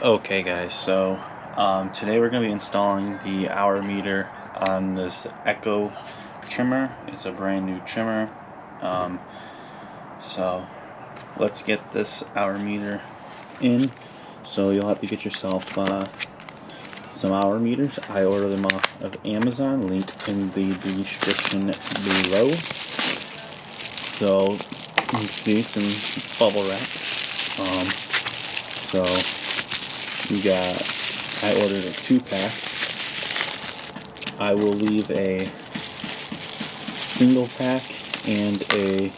Okay guys, so today we're going to be installing the hour meter on this Echo trimmer. It's a brand new trimmer. So let's get this hour meter in. So you'll have to get yourself some hour meters. I ordered them off of Amazon, link in the description below. So you can see it's in bubble wrap. So I ordered a 2-pack. I will leave a single pack and a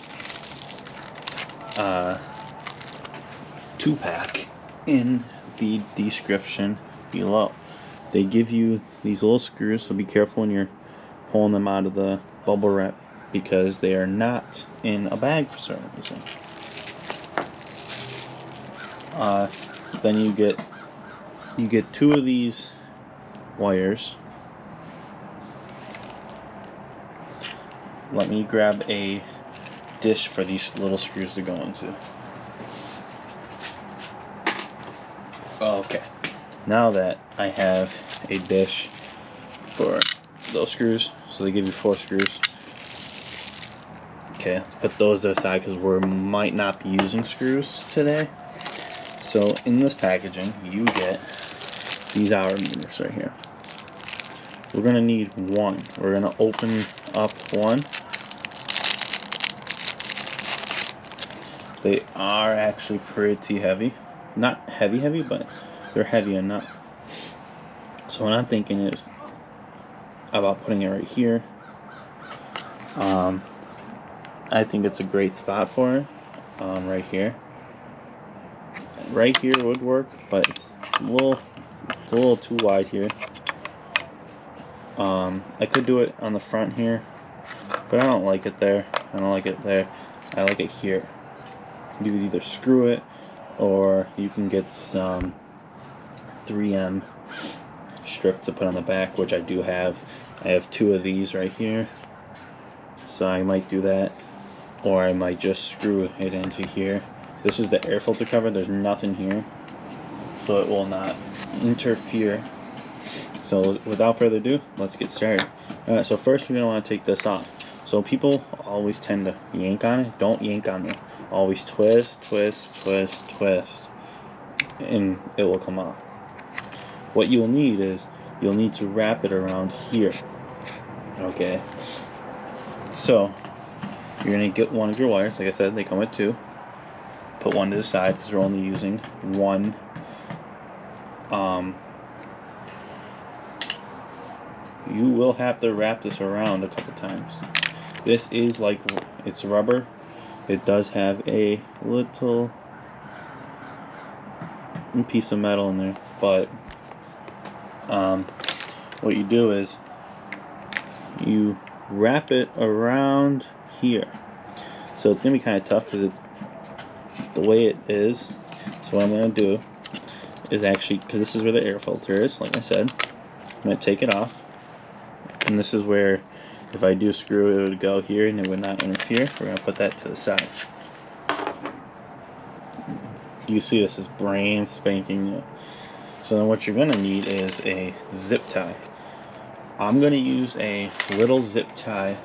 2-pack in the description below. They give you these little screws, so be careful when you're pulling them out of the bubble wrap because they are not in a bag for some reason. Then you get 2 of these wires. Let me grab a dish for these little screws to go into. Okay, now that I have a dish for those screws, so they give you 4 screws. Okay, let's put those to the side because we might not be using screws today. So in this packaging, you get these hour meters right here. We're going to need one. We're going to open up one. They are actually pretty heavy. Not heavy, but they're heavy enough. So what I'm thinking is about putting it right here. I think it's a great spot for it. Right here. Right here would work, but it's a little too wide here. I could do it on the front here, but I don't like it there. I don't like it there. I like it here. You could either screw it, or you can get some 3M strips to put on the back, which I do have. I have 2 of these right here, so I might do that, or I might just screw it into here. This is the air filter cover. There's nothing here, so it will not interfere. So without further ado, let's get started. Alright, so first we're going to want to take this off. So people always tend to yank on it. Don't yank on it. Always twist, twist, twist, twist, and it will come off. What you'll need is, you'll need to wrap it around here. Okay, so you're going to get one of your wires. Like I said, they come with 2. Put one to the side because we're only using one. You will have to wrap this around a couple times. This is like, it's rubber. It does have a little piece of metal in there, but what you do is you wrap it around here. So it's gonna be kind of tough because it's the way it is. So what I'm going to do is actually, because this is where the air filter is, like I said, I'm going to take it off, and this is where if I do screw it would go here and it would not interfere. We're going to put that to the side. You see this is brand spanking new. So then what you're going to need is a zip tie. I'm going to use a little zip tie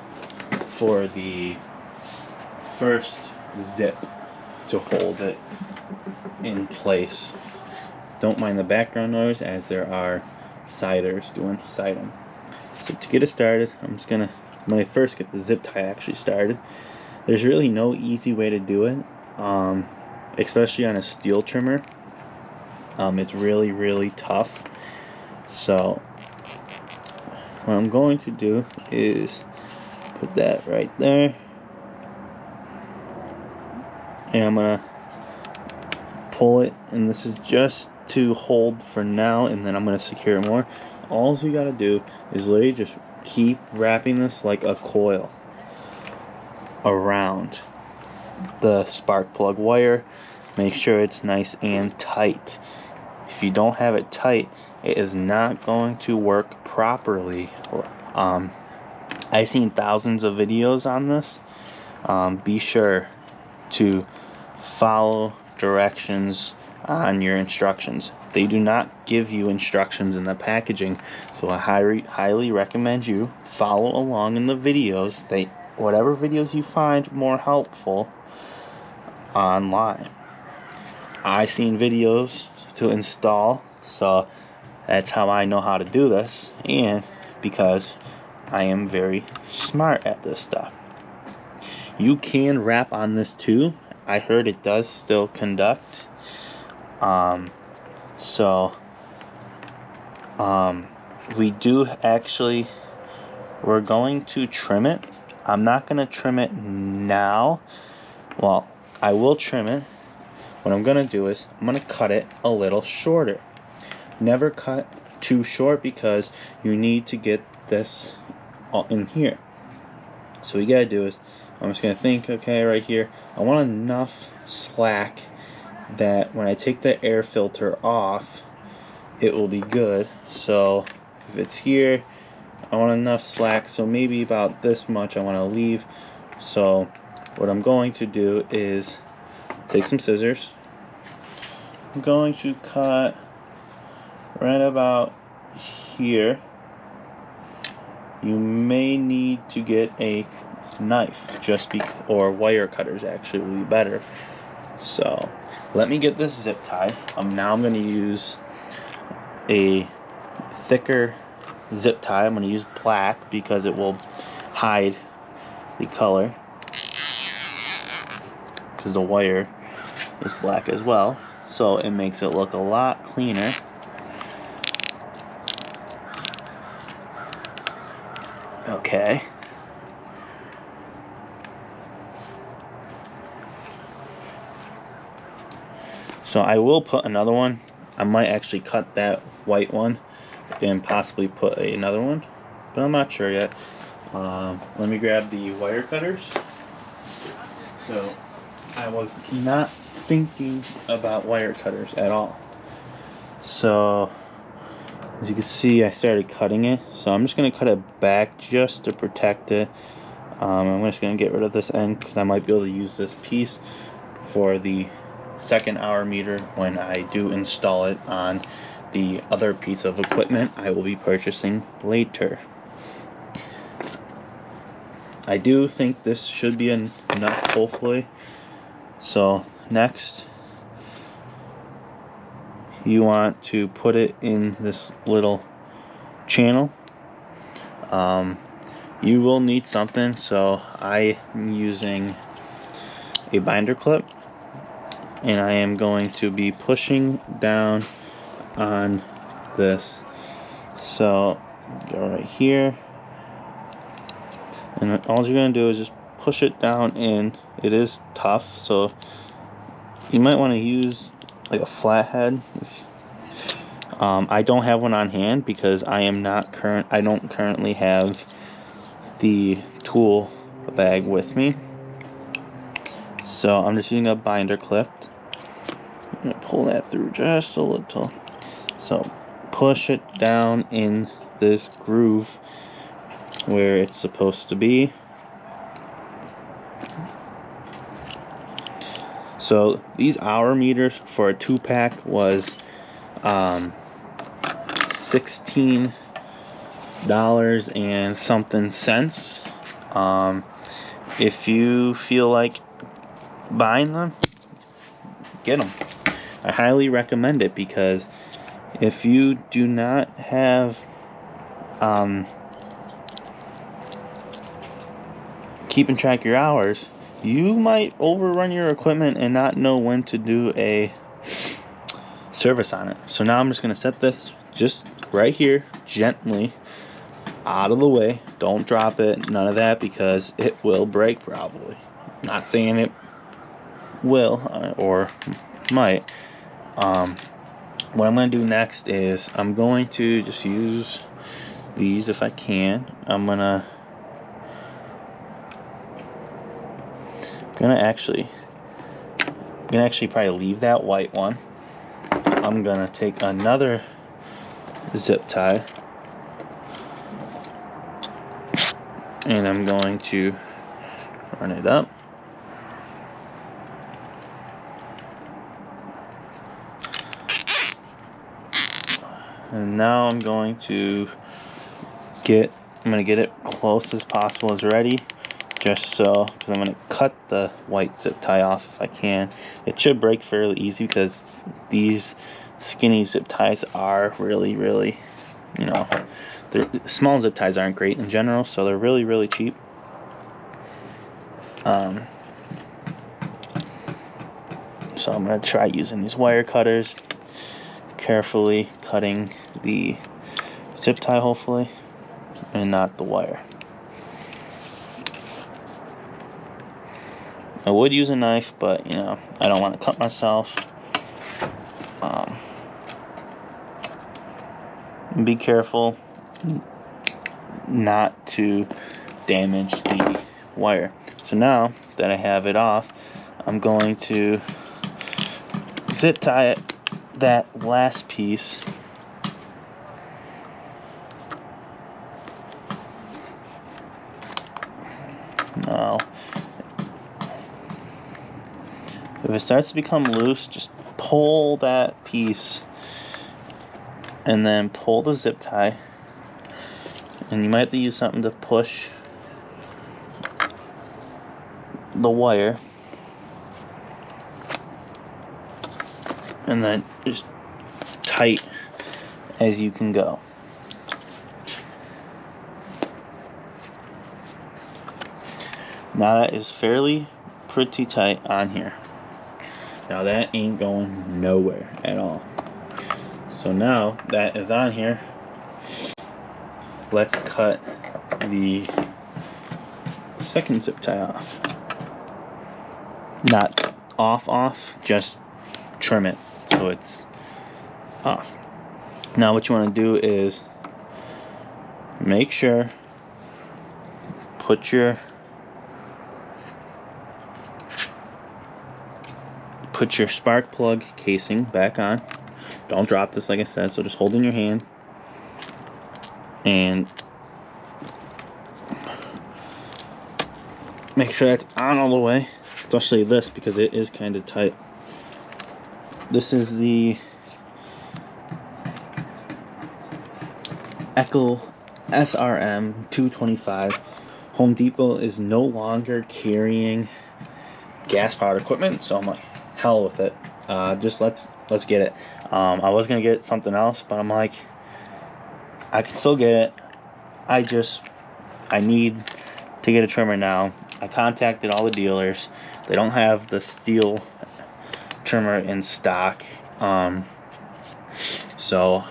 for the first zip to hold it in place. Don't mind the background noise as there are siders doing siding. So to get it started, when I first get the zip tie actually started, there's really no easy way to do it, especially on a steel trimmer. It's really tough. So what I'm going to do is put that right there, and I'm gonna pull it, and this is just to hold for now, and then I'm gonna secure it more. All you gotta do is literally just keep wrapping this like a coil around the spark plug wire. Make sure it's nice and tight. If you don't have it tight, it is not going to work properly. I've seen thousands of videos on this. Be sure to follow directions on your instructions. They do not give you instructions in the packaging, so I highly recommend you follow along in the videos. Whatever videos you find more helpful online. I seen videos to install, so that's how I know how to do this, and because I am very smart at this stuff. You can wrap on this too. I heard it does still conduct. We do actually, we're going to trim it. I'm not going to trim it now. Well, I will trim it. What I'm going to do is I'm going to cut it a little shorter. Never cut too short because you need to get this in here. So what you got to do is, I'm just going to think, okay, right here, I want enough slack that when I take the air filter off, it will be good. So if it's here, I want enough slack, so maybe about this much I want to leave. So what I'm going to do is take some scissors. I'm going to cut right about here. You may need to get a knife, or wire cutters actually will be better. So let me get this zip tie. Now I'm going to use a thicker zip tie. I'm going to use black because it will hide the color, because the wire is black as well, so it makes it look a lot cleaner. Okay. So I will put another one. I might actually cut that white one and possibly put another one, but I'm not sure yet. Let me grab the wire cutters. So I was not thinking about wire cutters at all. So as you can see, I started cutting it. So I'm just going to cut it back just to protect it. I'm just going to get rid of this end because I might be able to use this piece for the second hour meter when I do install it on the other piece of equipment I will be purchasing later. I do think this should be enough, hopefully. So next, you want to put it in this little channel. You will need something, so I am using a binder clip, and I am going to be pushing down on this. So go right here, and all you're going to do is just push it down in. It is tough, so you might want to use like a flathead. I don't have one on hand because I don't currently have the tool bag with me. So I'm just using a binder clip. I'm going to pull that through just a little. So push it down in this groove where it's supposed to be. So these hour meters for a 2-pack was $16 and something cents. If you feel like buying them, get them. I highly recommend it because if you do not have keeping track of your hours, you might overrun your equipment and not know when to do a service on it. So now I'm just going to set this just right here, gently out of the way. Don't drop it, none of that, because it will break probably. Not saying it will or might. What I'm going to do next is I'm going to just use these if I can. I'm gonna actually probably leave that white one. I'm gonna take another zip tie and I'm going to run it up. And now I'm going to get it close as possible as ready, just so, because I'm going to cut the white zip tie off if I can. It should break fairly easy because these skinny zip ties are really, you know, small zip ties aren't great in general, so they're really cheap. So I'm going to try using these wire cutters, carefully cutting the zip tie hopefully, and not the wire. I would use a knife, but you know, I don't want to cut myself. Be careful not to damage the wire. So now that I have it off, I'm going to zip tie it, that last piece, now if it starts to become loose, just pull that piece and then pull the zip tie, and you might have to use something to push the wire, and then just tight as you can go. Now that is fairly pretty tight on here. Now that ain't going nowhere at all. So now that is on here, let's cut the second zip tie off. Not off, just trim it so it's off. Now what you want to do is make sure, put your spark plug casing back on. Don't drop this, like I said, so just hold in your hand and make sure that's on all the way, especially this because it is kind of tight. This is the Echo SRM 225. Home Depot is no longer carrying gas powered equipment, so I'm like, hell with it. Just let's get it. I was gonna get something else, but I'm like, I can still get it. I need to get a trimmer now. I contacted all the dealers. They don't have the steel trimmer in stock, so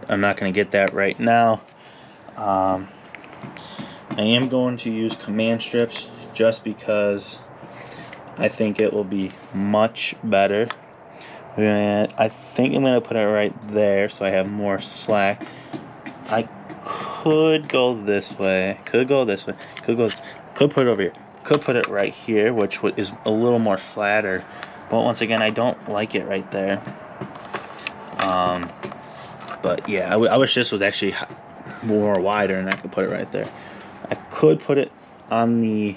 I'm not gonna get that right now. I am going to use command strips just because I think it will be much better. And I think I'm going to put it right there so I have more slack. I could go this way. Could put it over here. Could put it right here, which is a little more flatter. But once again, I don't like it right there. But yeah, I wish this was actually more wider and I could put it right there. I could put it on the...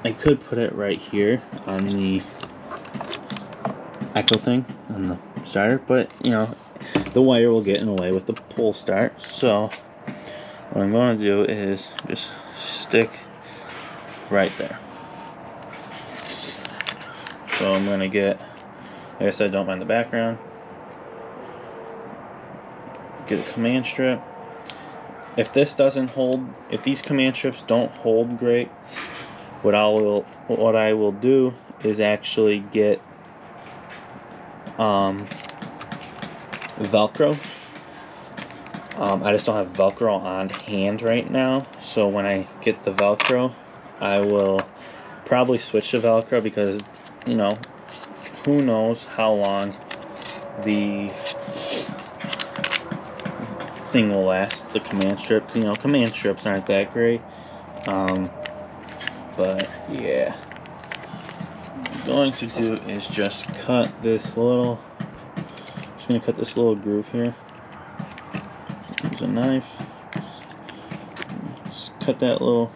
I could put it right here on the Echo thing, on the starter, but you know, the wire will get in the way with the pull start. So what I'm going to do is just stick right there. So I'm going to get, like I said, don't mind the background. Get a command strip. If this doesn't hold, if these command strips don't hold great, what I will do is actually get Velcro. I just don't have Velcro on hand right now, so when I get the Velcro, I will probably switch to Velcro because, you know, who knows how long the thing will last, the command strip. You know, command strips aren't that great. But yeah, what I'm going to do is just cut this little, just going to cut this little groove here. Use a knife, just cut that little,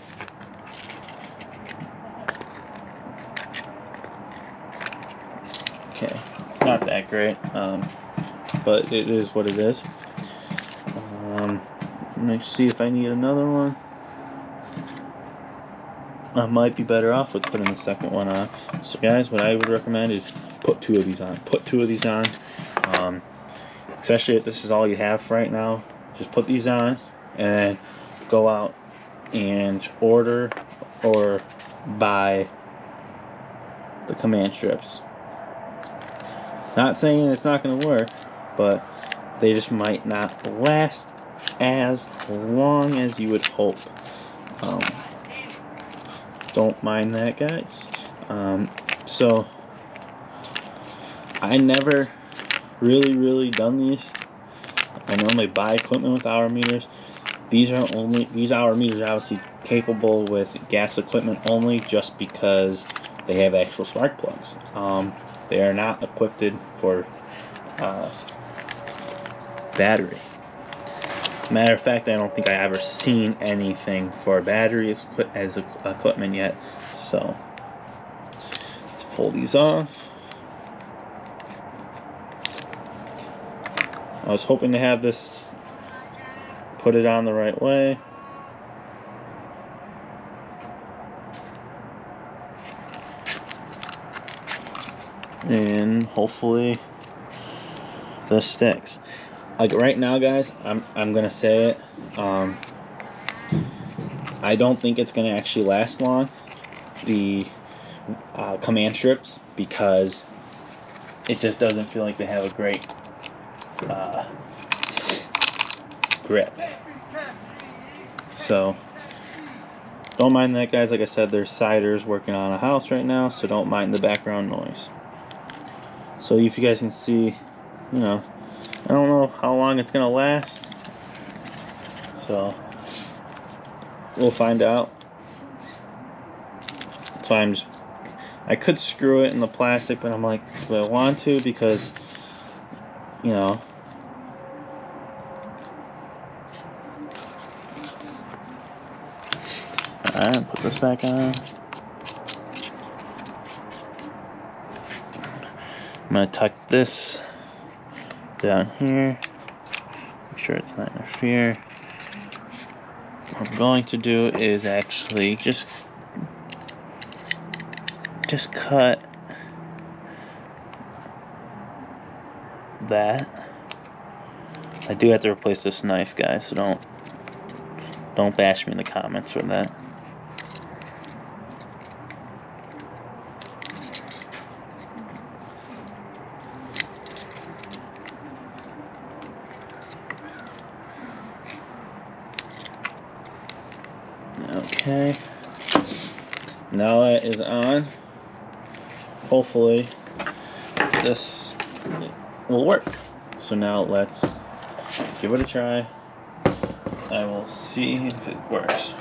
okay, it's not that great. but it is what it is. Let me see if I need another one. I might be better off with putting the second one on. So guys, what I would recommend is put 2 of these on. Put 2 of these on. Especially if this is all you have right now. Just put these on and go out and order or buy the command strips. Not saying it's not going to work, but they just might not last as long as you would hope. Don't mind that, guys. So I never really done these. I normally buy equipment with hour meters. These hour meters are obviously capable with gas equipment only, just because they have actual spark plugs. They are not equipped for battery. Matter of fact, I don't think I ever seen anything for battery as equipment yet. So let's pull these off. I was hoping to have this put it on the right way. And hopefully this sticks. Like right now, guys, I'm gonna say it. I don't think it's gonna actually last long, the command strips, because it just doesn't feel like they have a great grip. So don't mind that, guys. Like I said, there's siders working on a house right now, so don't mind the background noise. So if you guys can see, you know, I don't know how long it's gonna last, so we'll find out. That's why I could screw it in the plastic, but I'm like, do I want to? Because, you know, alright, put this back on. I'm gonna tuck this down here. Make sure it's not interfere. What I'm going to do is actually just cut that. I do have to replace this knife, guys, so don't bash me in the comments for that. Okay, now that is on. Hopefully this will work. So now let's give it a try. I will see if it works.